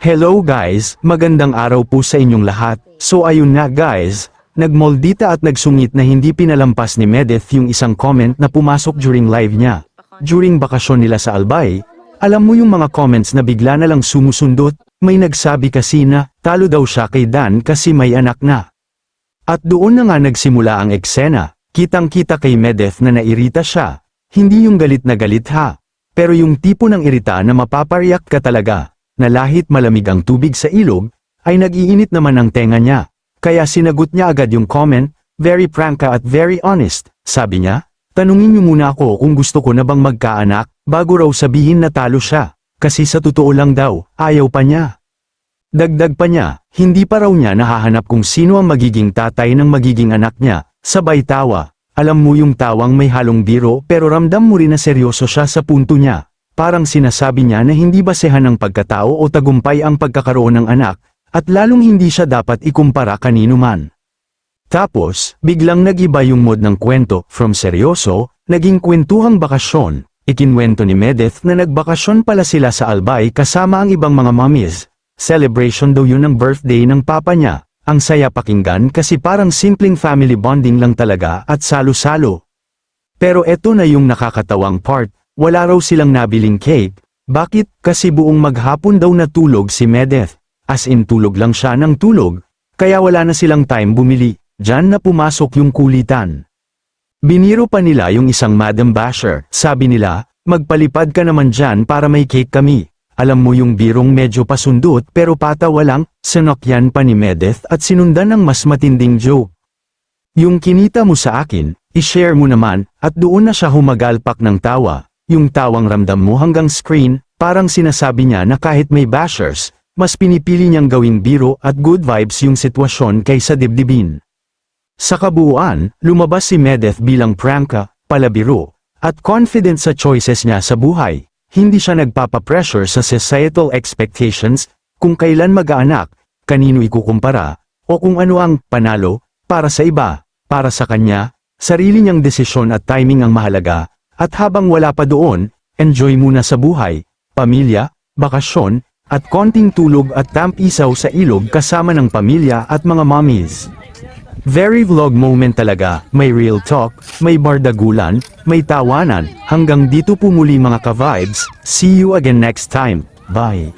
Hello guys, magandang araw po sa inyong lahat. So ayun na guys, nagmoldita at nagsungit na hindi pinalampas ni Medeth yung isang comment na pumasok during live niya. During bakasyon nila sa Albay, alam mo yung mga comments na bigla na lang sumusundot, may nagsabi kasi na, talo daw siya kay Dan kasi may anak na. At doon na nga nagsimula ang eksena, kitang-kita kay Medeth na nairita siya, hindi yung galit na galit ha, pero yung tipo ng irita na mapapariyak ka talaga. Na lahit malamig ang tubig sa ilog, ay nag-iinit naman ang tenga niya. Kaya sinagot niya agad yung comment, very prank ka at very honest. Sabi niya, tanungin niyo muna ako kung gusto ko na bang magkaanak, bago raw sabihin na talo siya. Kasi sa totoo lang daw, ayaw pa niya. Dagdag pa niya, hindi pa raw niya nahahanap kung sino ang magiging tatay ng magiging anak niya. Sabay tawa, alam mo yung tawang may halong biro pero ramdam mo rin na seryoso siya sa punto niya. Parang sinasabi niya na hindi basehan ng pagkatao o tagumpay ang pagkakaroon ng anak, at lalong hindi siya dapat ikumpara kanino man. Tapos, biglang nag-iba yung mood ng kwento, from seryoso, naging kwentuhang bakasyon. Ikinwento ni Medeth na nagbakasyon pala sila sa Albay kasama ang ibang mga mommies. Celebration daw yun ng birthday ng papa niya. Ang saya pakinggan kasi parang simpleng family bonding lang talaga at salo-salo. Pero eto na yung nakakatawang part. Wala raw silang nabiling cake. Bakit? Kasi buong maghapon daw natulog si Medeth. As in tulog lang siya ng tulog. Kaya wala na silang time bumili. Diyan na pumasok yung kulitan. Biniro pa nila yung isang Madam Basher. Sabi nila, magpalipad ka naman dyan para may cake kami. Alam mo yung birong medyo pasundot pero patawa lang, sinokyan pa ni Medeth at sinundan ng mas matinding joke. Yung kinita mo sa akin, i-share mo naman, at doon na siya humagalpak ng tawa. Yung tawang ramdam mo hanggang screen, parang sinasabi niya na kahit may bashers, mas pinipili niyang gawing biro at good vibes yung sitwasyon kaysa dibdibin. Sa kabuuan, lumabas si Medeth bilang pranka, palabiro, at confident sa choices niya sa buhay. Hindi siya nagpapapressure sa societal expectations, kung kailan mag-aanak, kanino ikukumpara, o kung ano ang panalo, para sa iba, para sa kanya, sarili niyang desisyon at timing ang mahalaga. At habang wala pa doon, enjoy muna sa buhay, pamilya, bakasyon, at konting tulog at tampisaw sa ilog kasama ng pamilya at mga mommies. Very vlog moment talaga, may real talk, may bardagulan, may tawanan, hanggang dito po muli mga ka-vibes, see you again next time, bye!